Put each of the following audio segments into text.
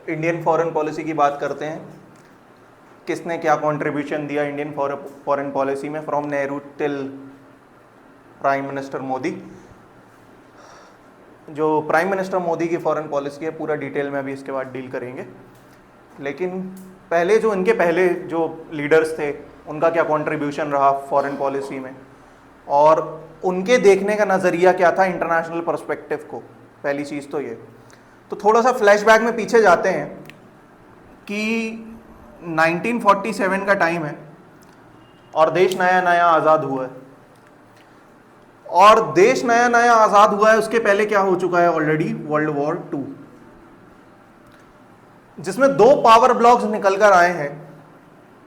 Indian foreign policy की बात करते हैं। किसने क्या कंट्रीब्यूशन दिया इंडियन फॉरेन पॉलिसी में, from Nehru till prime minister Modi. जो प्राइम मिनिस्टर मोदी की फॉरेन पॉलिसी है पूरा डिटेल में अभी इसके बाद डील करेंगे, लेकिन पहले जो इनके पहले जो लीडर्स थे उनका क्या कंट्रीब्यूशन रहा फॉरेन पॉलिसी में और उनके देखने का नज़रिया क्या था इंटरनेशनल पर्सपेक्टिव को। पहली चीज़ तो ये, तो थोड़ा सा फ्लैशबैक में पीछे जाते हैं कि 1947 का टाइम है और देश नया नया आज़ाद हुआ है, और देश नया नया आज़ाद हुआ है उसके पहले क्या हो चुका है ऑलरेडी, वर्ल्ड वॉर 2, जिसमें 2 पावर ब्लॉक्स निकल कर आए हैं।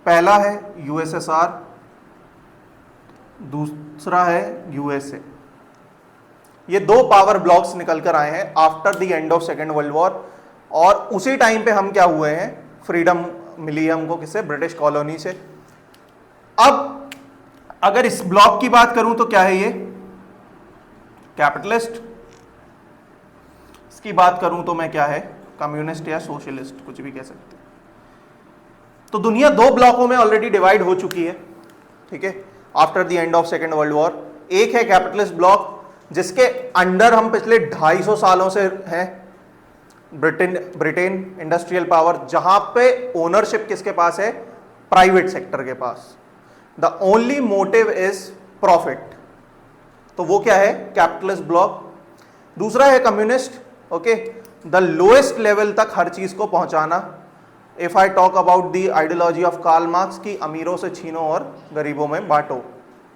पहला है यूएसएसआर, दूसरा है यूएसए। ये 2 पावर ब्लॉक्स निकल कर आए हैं after the end of second world war, और उसी टाइम पे हम क्या हुए हैं, फ्रीडम मिली हमको किससे, ब्रिटिश कॉलोनी से। अब अगर इस ब्लॉक की बात करूं तो क्या है ये, कैपिटलिस्ट। इसकी बात करूं तो मैं क्या है, कम्युनिस्ट या सोशलिस्ट, कुछ भी कह सकते हैं। तो दुनिया 2 ब्लॉकों में ऑलरेडी डिवाइड हो चुकी है, ठीक है, after the end of second world war. एक है कैपिटलिस्ट ब्लॉक जिसके अंडर हम पिछले 250 सालों से हैं, ब्रिटेन इंडस्ट्रियल पावर, जहां पे ओनरशिप किसके पास है, प्राइवेट सेक्टर के पास। The only motive is profit, तो वो क्या है, कैपिटलिस्ट ब्लॉक। दूसरा है communist, okay, the lowest level तक हर चीज को पहुंचाना। If I talk about the ideology of Karl Marx की अमीरों से छीनो और गरीबों में बांटो,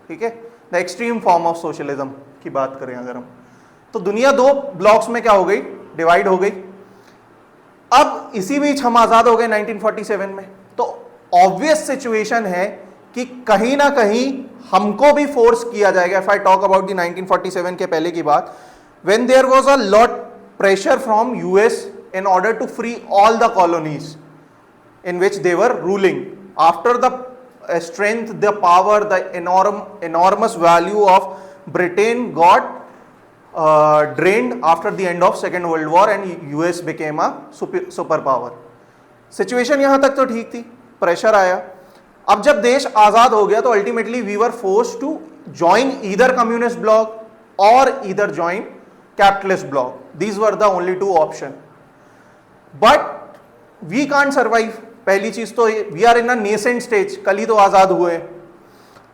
ठीक है, the extreme form of socialism की बात करें अगर हम, तो दुनिया 2 ब्लॉक्स में क्या हो गई, डिवाइड हो गई। अब इसी बीच हम आजाद हो गए 1947 में, तो ऑब्वियस सिचुएशन है कि कहीं ना कहीं हमको भी फोर्स किया जाएगा। If I talk about the 1947 के पहले की बात, when there was a lot pressure from US in order to free all the colonies in which they were ruling. After the strength, the power, the enormous value of Britain got drained after the end of Second World War and US became a superpower. Situation यहाँ तक तो ठीक थी, pressure आया। अब जब देश आज़ाद हो गया तो ultimately we were forced to join either communist block और either join capitalist block. These were the only 2 options, but we can't survive. पहली चीज तो we are in a nascent stage, कल ही तो आजाद हुए हैं,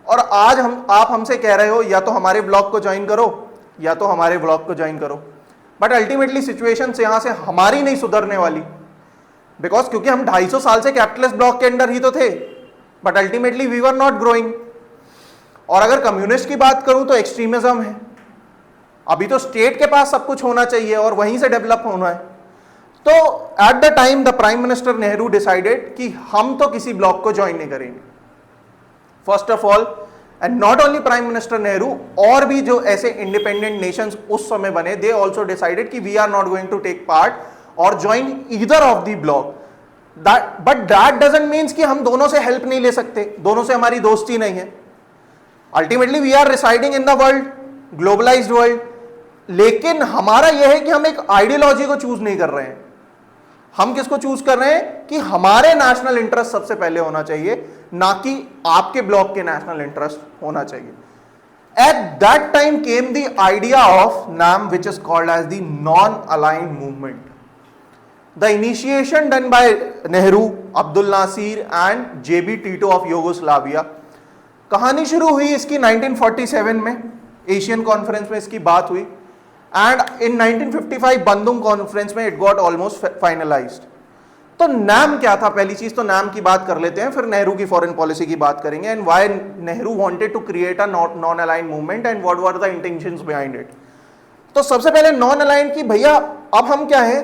और आज आप हमसे कह रहे हो या तो हमारे ब्लॉक को ज्वाइन करो या तो हमारे ब्लॉक को ज्वाइन करो, बट अल्टीमेटली सिचुएशन से यहां से हमारी नहीं सुधरने वाली, बिकॉज क्योंकि हम 250 साल से कैपिटलिस्ट ब्लॉक के अंडर ही तो थे, but ultimately we were not growing. और अगर कम्युनिस्ट की बात करूं तो एक्सट्रीमिज्म है। अभी तो स्टेट के पास सब कुछ होना चाहिए और वहीं से डेवलप होना है। तो at the time the prime minister Nehru decided कि हम तो किसी ब्लॉक को ज्वाइन नहीं करेंगे, first of all, and not only prime minister Nehru, और भी जो ऐसे इंडिपेंडेंट नेशंस उस समय बने, दे ऑल्सो डिसाइडेड कि we are not going to take part और join either of the block. But that doesn't means कि हम दोनों से हेल्प नहीं ले सकते, दोनों से हमारी दोस्ती नहीं है। Ultimately we are residing in the world, globalised world, लेकिन हमारा यह है कि हम एक आइडियोलॉजी को चूज नहीं कर रहे हैं। हम किसको चूज कर रहे हैं कि हमारे नेशनल इंटरेस्ट सबसे पहले होना चाहिए, ना कि आपके ब्लॉक के नेशनल इंटरेस्ट होना चाहिए। At that time came the idea of NAM which is called as the non aligned movement. The initiation done by Nehru, Abdul Nasser and JB Tito of Yugoslavia. कहानी शुरू हुई इसकी 1947 में, एशियन कॉन्फ्रेंस में इसकी बात हुई, एंड इन 1955 बंदुंग कॉन्फ्रेंस में इट गॉट ऑलमोस्ट फाइनलाइज्ड। तो नाम क्या था, पहली चीज तो नाम की बात कर लेते हैं, फिर नेहरू की फॉरेन पॉलिसी की बात करेंगे, and why Nehru wanted to create a non aligned movement and what were the intentions behind it. तो सबसे पहले नॉन अलाइंड की, भैया अब हम क्या है,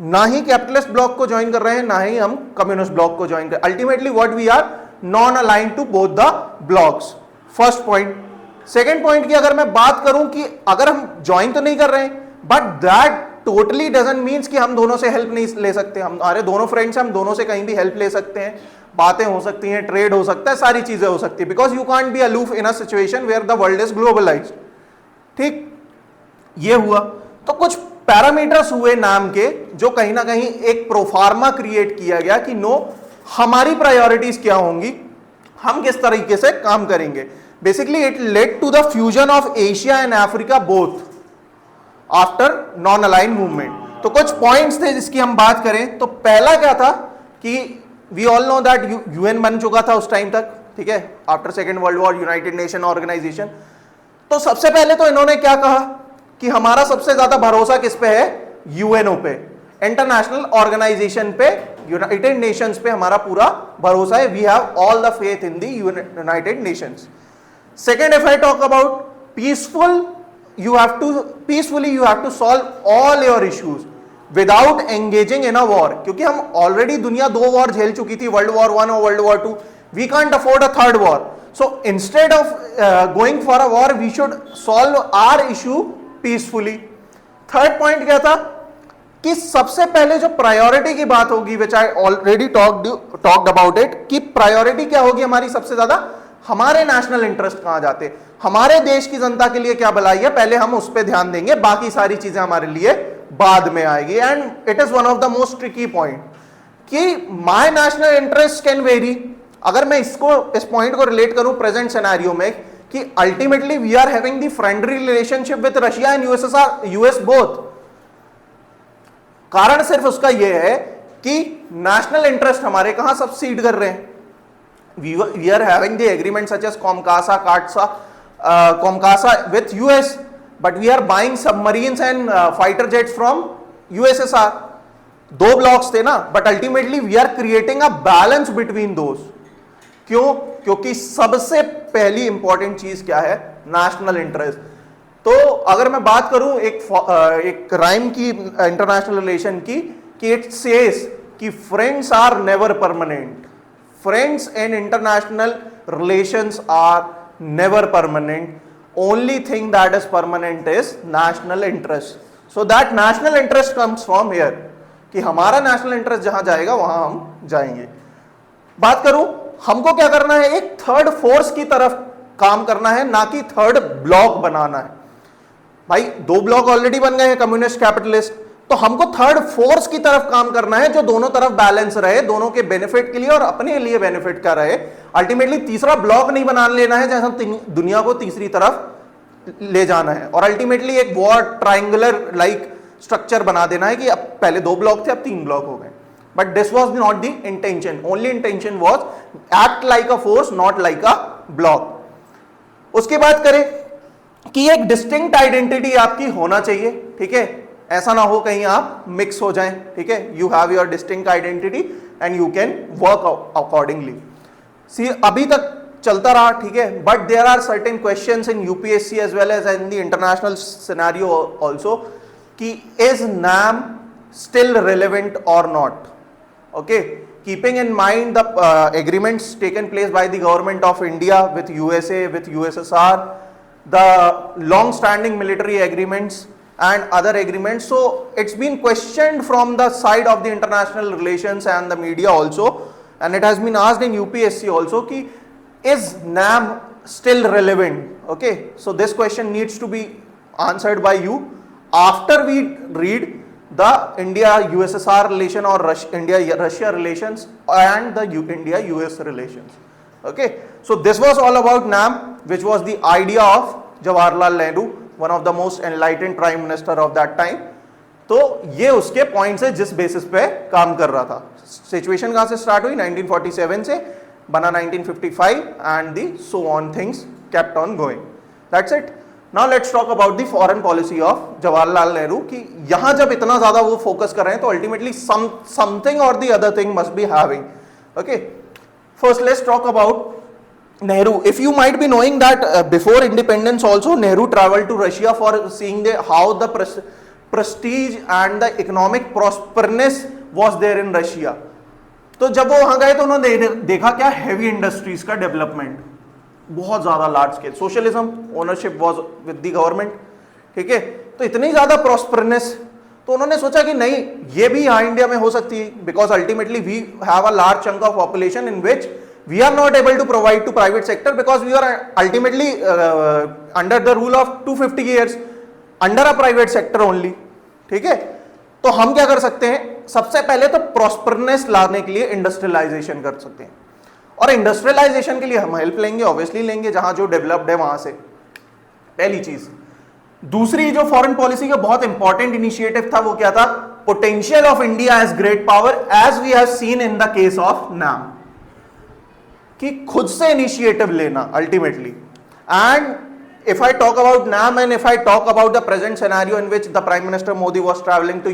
ना ही कैपिटलिस्ट ब्लॉक को ज्वाइन कर रहे हैं ना ही हम कम्युनिस्ट ब्लॉक को ज्वाइन कर, ultimately what we are non aligned to both the blocks, first point. Second point की अगर मैं बात करूं कि अगर हम ज्वाइन तो नहीं कर रहे हैं, but that totally doesn't means कि हम दोनों से हेल्प नहीं ले सकते। हमारे दोनों फ्रेंड्स हैं, हम दोनों से कहीं भी हेल्प ले सकते हैं, बातें हो सकती हैं, ट्रेड हो सकता है, सारी चीजें हो सकती है, because you can't be aloof in a situation where the world is globalised. ठीक, ये हुआ। तो कुछ पैरामीटर्स हुए नाम के, जो कहीं ना कहीं एक प्रोफार्मा क्रिएट किया गया कि नो हमारी प्रायोरिटीज क्या होंगी, हम किस तरीके से काम करेंगे। Basically it led to the fusion of Asia and Africa both after non align movement. तो कुछ पॉइंट्स थे जिसकी हम बात करें तो पहला क्या था कि we all know that UN बन चुका था उस टाइम तक, ठीक है, after second world war, United Nation Organisation. तो सबसे पहले तो इन्होंने क्या कहा कि हमारा सबसे ज्यादा भरोसा किस पे है, यूएनओ पे, इंटरनेशनल ऑर्गेनाइजेशन पे, यूनाइटेड नेशंस पे हमारा पूरा भरोसा है। We have all the faith in the United Nations. Second, if I talk about peaceful, you have to peacefully you have to solve all your issues without engaging in a war, क्योंकि हम already दुनिया 2 war झेल चुकी थी, world war 1 और world war 2, we can't afford a third war. So instead of going for a war we should solve our issue peacefully. Third point क्या था कि सबसे पहले जो प्रायोरिटी की बात होगी, which I already talked about it, कि प्रायोरिटी क्या होगी हमारी सबसे ज्यादा, हमारे नेशनल इंटरेस्ट कहां जाते, हमारे देश की जनता के लिए क्या भलाई है, पहले हम उस पर ध्यान देंगे, बाकी सारी चीजें हमारे लिए बाद में आएगी। And it is one of the most tricky point कि my national interest can vary. अगर मैं इस पॉइंट को रिलेट करूं प्रेजेंट सिनेरियो में कि ultimately we are having the friendly relationship with Russia and US both. कारण सिर्फ उसका यह है कि नेशनल इंटरेस्ट हमारे कहां सबसीड कर रहे हैं। We are having the agreement such as Comcasa with US, but we are buying submarines and fighter jets from USSR. 2 blocks थे ना, but ultimately we are creating a balance between those. क्यों? क्योंकि सबसे पहली इंपॉर्टेंट चीज क्या है, national interest. तो अगर मैं बात करूं एक राइम की इंटरनेशनल रिलेशन की, कि इट सेज कि friends are never permanent, friends in international relations are never permanent, only thing that is permanent is national interest. So that national interest comes from here, कि हमारा national interest जहां जाएगा वहां हम जाएंगे। बात करूं हमको क्या करना है, एक थर्ड फोर्स की तरफ काम करना है, ना कि थर्ड ब्लॉक बनाना है। भाई 2 ब्लॉक ऑलरेडी बन गए हैं, कम्युनिस्ट कैपिटलिस्ट, तो हमको थर्ड फोर्स की तरफ काम करना है जो दोनों तरफ बैलेंस रहे, दोनों के बेनिफिट के लिए और अपने लिए बेनिफिट का रहे। अल्टीमेटली तीसरा ब्लॉक नहीं बना लेना है जैसा दुनिया को तीसरी तरफ ले जाना है, और अल्टीमेटली एक वॉर ट्रायंगुलर लाइक स्ट्रक्चर बना देना है कि अब पहले 2 ब्लॉक थे अब 3 ब्लॉक हो गए। But this was not the intention, only intention was act like a force not like a block. उसके बाद करें कि एक डिस्टिंक्ट आइडेंटिटी आपकी होना चाहिए, ठीक है, ऐसा ना हो कहीं आप मिक्स हो जाएं, ठीक है, you have your distinct identity and you can work accordingly. See अभी तक चलता रहा, ठीक है, but there are certain questions in UPSC as well as in the international scenario also कि इज नाम स्टिल रिलेवेंट और नॉट। Okay, keeping in mind the agreements taken place by the government of India with USA, with USSR, the long standing military agreements and other agreements. So it's been questioned from the side of the international relations and the media also, and it has been asked in UPSC also ki is NAM still relevant? Okay, so this question needs to be answered by you after we read the India USSR relation or India Russia relations and the India US relations. Okay, so this was all about NAM, which was the idea of Jawaharlal Nehru, one of the most enlightened prime minister of that time. तो ये उसके points है जिस basis पे काम कर रहा था। सिचुएशन कहां से स्टार्ट हुई, 1947 से, बना 1955 and the so on things kept on going. That's it. Now let's talk about the foreign policy of Jawaharlal Nehru, कि यहां जब इतना ज्यादा वो फोकस कर रहे हैं तो अल्टीमेटली समथिंग और the other thing must be having. Okay, first let's talk about Nehru. If you might be knowing that before independence also Nehru traveled to Russia for seeing how the prestige and the economic prosperousness was there in Russia. तो जब वो वहां गए तो उन्होंने देखा क्या, heavy industries का डेवलपमेंट बहुत ज्यादा large scale, socialism, ownership was with the government, ठीक है, तो इतनी ज्यादा प्रॉस्परनेस, तो उन्होंने सोचा कि नहीं ये भी यहाँ इंडिया में हो सकती है, because ultimately we have a large chunk of population in which we are not able to provide to private sector because we are ultimately under the rule of 250 years under a private sector only. ठीक है, तो हम क्या कर सकते हैं, सबसे पहले तो प्रॉस्परनेस लाने के लिए इंडस्ट्रियलाइजेशन कर सकते हैं, और इंडस्ट्रियलाइजेशन के लिए हम हेल्प लेंगे, ऑब्वियसली लेंगे, जहां जो डेवलप्ड है वहां से, पहली चीज। दूसरी जो फॉरेन पॉलिसी का बहुत इंपॉर्टेंट इनिशिएटिव था वो क्या था, potential of India as great power as we have seen in the case of NAM, कि खुद से इनिशिएटिव लेना ultimately. And if I talk about NAM and if I talk about the present scenario in which the Prime Minister Modi was traveling to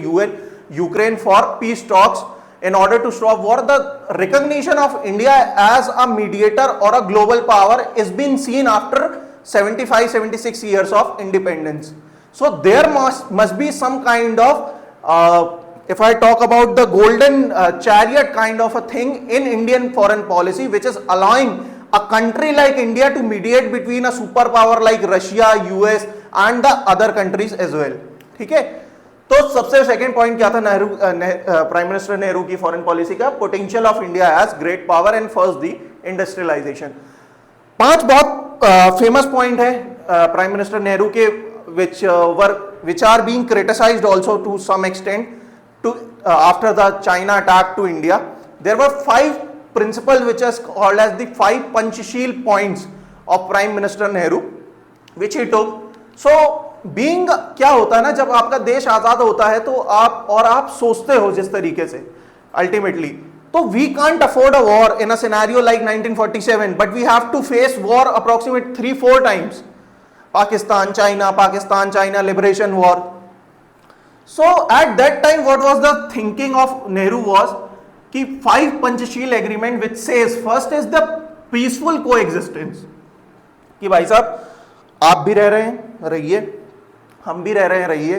Ukraine for peace talks in order to stop war, the recognition of India as a mediator or a global power is being seen after 75-76 years of independence. So there must be some kind of if I talk about the golden chariot kind of a thing in Indian foreign policy, which is allowing a country like India to mediate between a superpower like Russia, US and the other countries as well. ठीक है, तो सबसे second point क्या था prime minister Nehru की foreign policy का, potential of India as great power, and first the industrialisation. 5 बहुत famous point है प्राइम मिनिस्टर नेहरू के, which are being criticized also to some extent to after the China attack to India. There were 5 principle which is called as the 5 Panchsheel points of Prime Minister Nehru which he took. So being क्या होता है ना, जब आपका देश आजाद होता है तो आप सोचते हो जिस तरीके से अल्टीमेटली, तो we can't afford a war in a scenario like 1947, but we have to face war approximate 3-4 times. Pakistan China liberation war. So at that time what was the thinking of Nehru was कि 5 Panchsheel agreement which says first is the peaceful coexistence, कि भाई साहब आप भी रह रहे हैं रहिए, हम भी रह रहे हैं रहिए,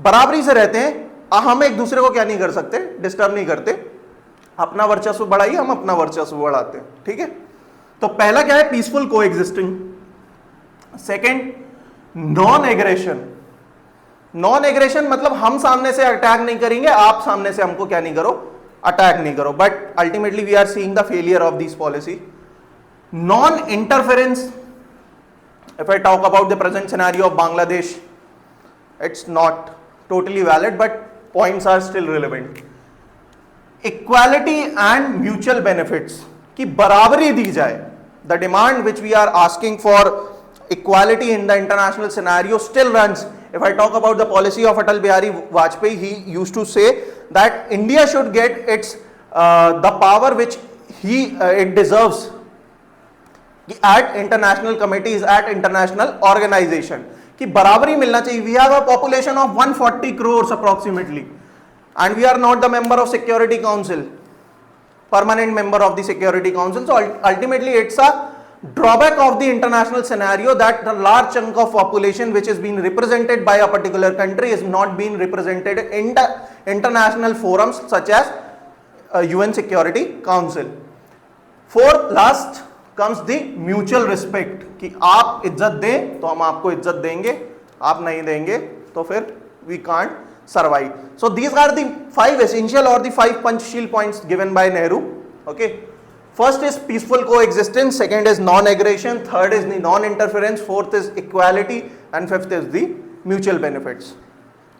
बराबरी से रहते हैं, हम एक दूसरे को क्या नहीं कर सकते, डिस्टर्ब नहीं करते, अपना वर्चस्व बढ़ाइए, हम अपना वर्चस्व बढ़ाते हैं। ठीक है, तो पहला क्या है, peaceful coexisting. Second, non aggression. Non aggression मतलब हम सामने से अटैक नहीं करेंगे, आप सामने से हमको क्या नहीं करो, अटैक नहीं करो, but ultimately we are seeing the failure of this policy. Non interference, if I talk about the present scenario of Bangladesh, it's not totally valid but points are still relevant. Equality and mutual benefits, की बराबरी दी जाए, the demand which we are asking for equality in the international scenario still runs. If I talk about the policy of Atal Bihari Vajpayee, he used to say that India should get its the power which it deserves at international committees, at international organization, कि बराबरी मिलना चाहिए। We have a population of 140 crores approximately and we are not the member of Security Council, permanent member of the Security Council. So ultimately it's a drawback of the international scenario that the large chunk of population which is being represented by a particular country is not being represented in the international forums such as UN Security Council. Fourth, last comes the mutual respect, कि आप इज्जत दें तो हम आपको इज्जत देंगे, आप नहीं देंगे तो फिर we can't survive. So these are the 5 essential or the 5 Panchsheel points given by Nehru. Okay. First is peaceful coexistence, second is non-aggression, third is the non-interference, fourth is equality and fifth is the mutual benefits.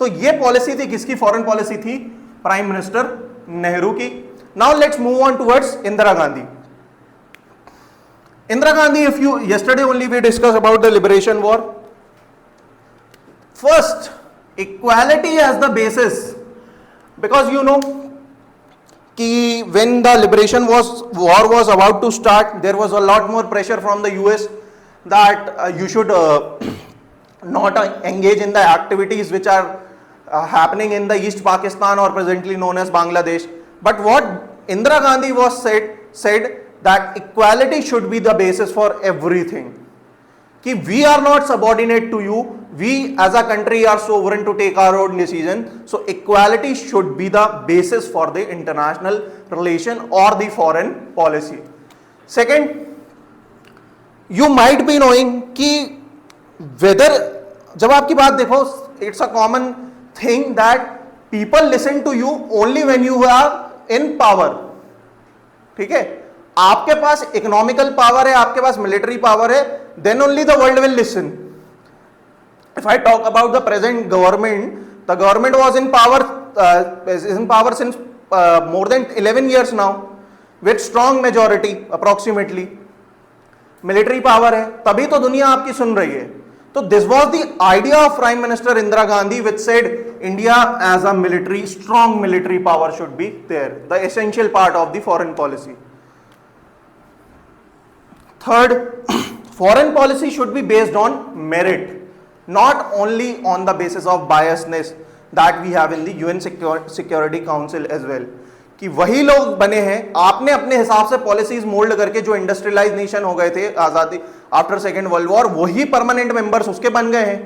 तो ये policy थी किसकी, foreign policy थी prime minister Nehru की। Now let's move on towards Indira Gandhi. Indira Gandhi, if you yesterday only we discussed about the liberation war. First, equality as the basis, because you know कि when the liberation war was about to start, there was a lot more pressure from the US that you should not engage in the activities which are happening in the East Pakistan or presently known as Bangladesh. But what Indira Gandhi was said that equality should be the basis for everything. कि we are not subordinate to you, we as a country are sovereign to take our own decision, so equality should be the basis for the international relation or the foreign policy. Second, you might be knowing कि whether, जब आपकी बात देखो, it's a common thing that people listen to you only when you are in power. ठीक है, आपके पास economical power है, आपके पास मिलिट्री पावर है, then only the world will listen. If I talk about the present government, The government was in power, is in power since more than 11 years now, with strong majority approximately. Military power है, तभी तो दुनिया आपकी सुन रही है. So this was the idea of Prime Minister Indira Gandhi, which said India as a military, strong military power should be there, the essential part of the foreign policy. Third, foreign policy should be based on merit, not only on the basis of biasness that we have in the UN Security Council as well. कि वही लोग बने हैं, आपने अपने हिसाब से policies mould करके जो इंडस्ट्रियलाइज नेशन हो गए थे आजादी आफ्टर सेकेंड वर्ल्ड वॉर, वही परमानेंट मेंबर्स उसके बन गए हैं.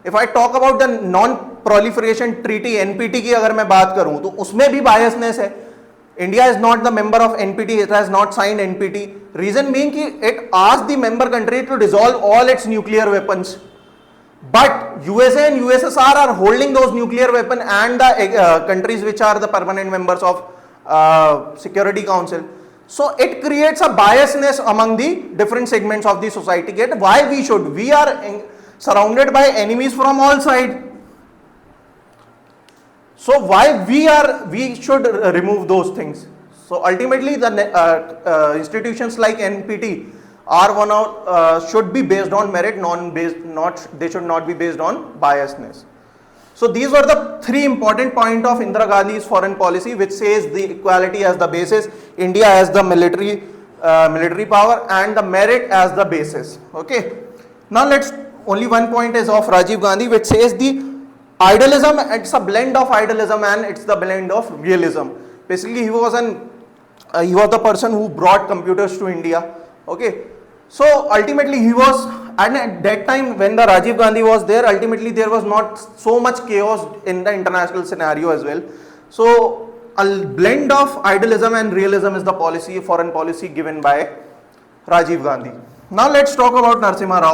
If I talk about the non proliferation treaty, NPT की अगर मैं बात करूं तो उसमें भी बायसनेस है. India is not the member of NPT, it has not signed NPT. Reason being कि it asked the member country to dissolve all its nuclear weapons. But USA and USSR are holding those nuclear weapon, and the countries which are the permanent members of Security Council. So it creates a biasness among the different segments of the society. Get why we are surrounded by enemies from all sides. So why we should remove those things. So ultimately the institutions like NPT are one of should be based on merit, they should not be based on biasness. So these were the three important points of Indira Gandhi's foreign policy, which says the equality as the basis, India as the military power, and the merit as the basis. Okay. Now only one point is of Rajiv Gandhi, which says the idealism, it's a blend of idealism and it's the blend of realism. Basically he was the person who brought computers to India. Okay. So ultimately he was, and at that time when the Rajiv Gandhi was there, ultimately there was not so much chaos in the international scenario as well. So a blend of idealism and realism is the policy, foreign policy given by Rajiv Gandhi. Now let's talk about Narasimha Rao.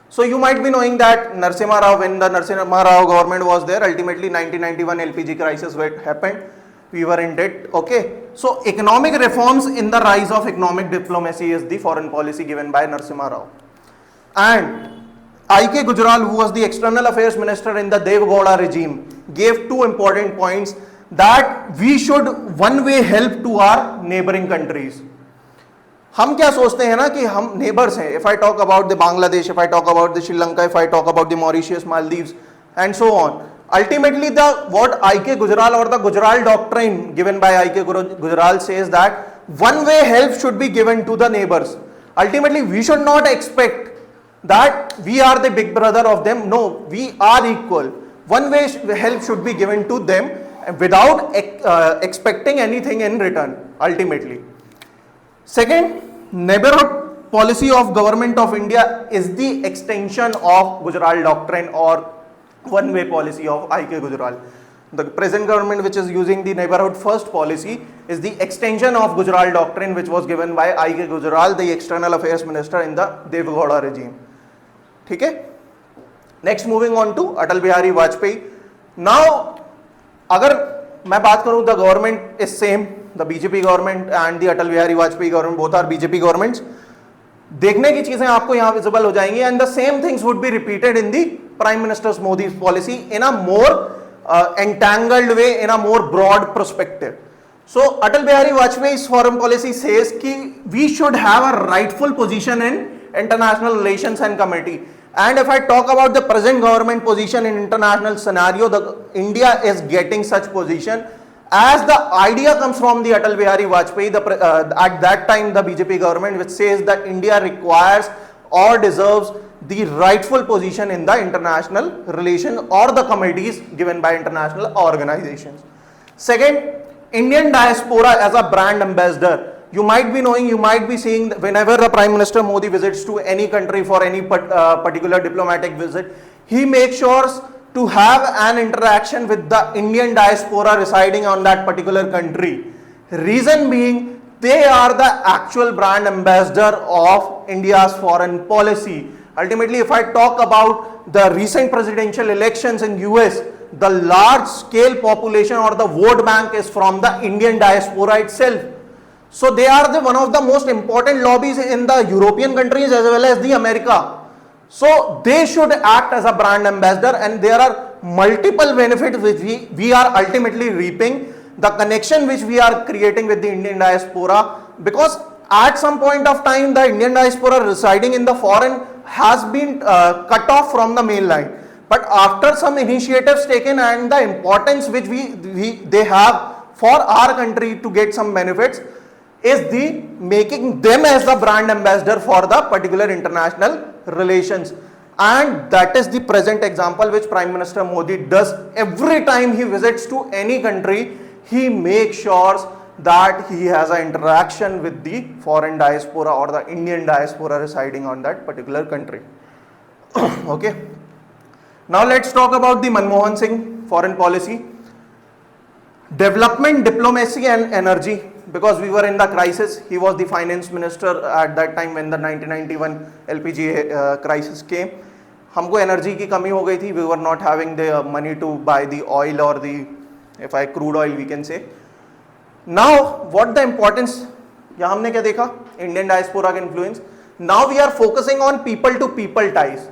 So you might be knowing that Narasimha Rao, when the Narasimha Rao government was there, ultimately 1991 LPG crisis happened. We were in debt. Okay. So economic reforms in the rise of economic diplomacy is the foreign policy given by Narasimha Rao. And I.K. Gujral, who was the external affairs minister in the Deve Gowda regime, gave two important points that we should one way help to our neighboring countries. हम क्या सोचते हैं ना कि हम neighbours हैं. If I talk about the Bangladesh, if I talk about the Sri Lanka, if I talk about the Mauritius, Maldives, and so on. Ultimately, what I.K. Gujral or the Gujral doctrine given by I.K. Gujral says that one way help should be given to the neighbors. Ultimately, we should not expect that we are the big brother of them. No, we are equal. One way help should be given to them without expecting anything in return, ultimately. Second, neighborhood policy of government of India is the extension of Gujral doctrine or one-way policy of I.K. Gujral. The present government, which is using the neighborhood first policy, is the extension of Gujral doctrine, which was given by I.K. Gujral, the external affairs minister in the Deve Gowda regime. Okay? Next, moving on to Atal Bihari Vajpayee. Now, agar मैं बात करूं, the government is same, the BJP government and the Atal Bihari Vajpayee government, both are BJP governments. देखने की चीजें आपको यहां visible हो जाएंगी, and the same things would be repeated in the Prime Minister Modi's policy in a more entangled way, in a more broad perspective. So Atal Bihari Vajpayee's foreign policy says कि we should have a rightful position in international relations and committee. And if I talk about the present government position in international scenario, India is getting such position as the idea comes from the Atal Bihari Vajpayee, at that time the BJP government, which says that India requires or deserves the rightful position in the international relations or the committees given by international organizations. Second, Indian diaspora as a brand ambassador. You might be knowing, you might be seeing whenever the Prime Minister Modi visits to any country for any particular diplomatic visit, he makes sure to have an interaction with the Indian diaspora residing on that particular country. Reason being, they are the actual brand ambassador of India's foreign policy. Ultimately, if I talk about the recent presidential elections in US, the large scale population or the vote bank is from the Indian diaspora itself. So they are one of the most important lobbies in the European countries as well as the America. So they should act as a brand ambassador, and there are multiple benefits which we are ultimately reaping. The connection which we are creating with the Indian diaspora, because at some point of time the Indian diaspora residing in the foreign has been cut off from the mainline. But after some initiatives taken and the importance which they have for our country to get some benefits, is the making them as the brand ambassador for the particular international relations. And that is the present example which Prime Minister Modi does every time he visits to any country. He makes sure that he has an interaction with the foreign diaspora or the Indian diaspora residing on that particular country. Okay. Now let's talk about the Manmohan Singh foreign policy. Development, diplomacy and energy. Because we were in the crisis, he was the finance minister at that time when the 1991 LPG crisis came. हमको energy की कमी हो गई थी. We were not having the money to buy the oil or the crude oil we can say. Now what the importance, यहाँ हमने क्या देखा, Indian diaspora का influence. Now we are focusing on people to people ties,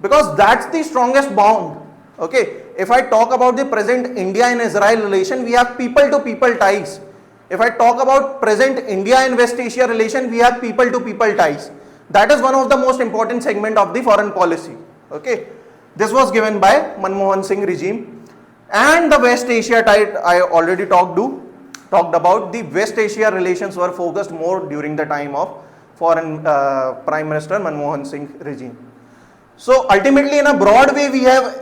because that's the strongest bond. Okay, if I talk about the present India and Israel relation, we have people to people ties. If I talk about present India and West Asia relation, we have people to people ties. That is one of the most important segment of the foreign policy. Okay, this was given by Manmohan Singh regime. And the West Asia tie, I already talked about. The West Asia relations were focused more during the time of foreign Prime Minister Manmohan Singh regime. So ultimately, in a broad way, we have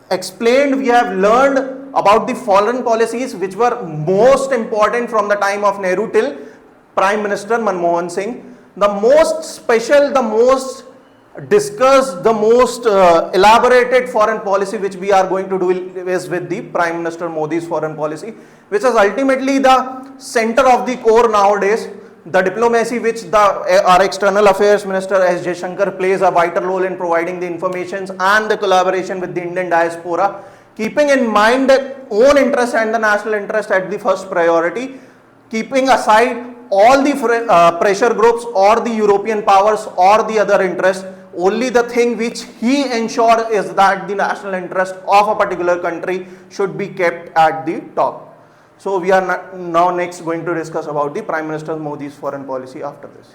explained, we have learned about the foreign policies which were most important from the time of Nehru till Prime Minister Manmohan Singh. The most special, the most discussed, the most elaborated foreign policy which we are going to do is with the Prime Minister Modi's foreign policy, which is ultimately the center of the core nowadays. The diplomacy which our external affairs minister S. Jaishankar plays a vital role in providing the information and the collaboration with the Indian diaspora, keeping in mind the own interest and the national interest at the first priority, keeping aside all the pressure groups or the European powers or the other interests. Only the thing which he ensures is that the national interest of a particular country should be kept at the top. So we are now next going to discuss about the Prime Minister Modi's foreign policy after this.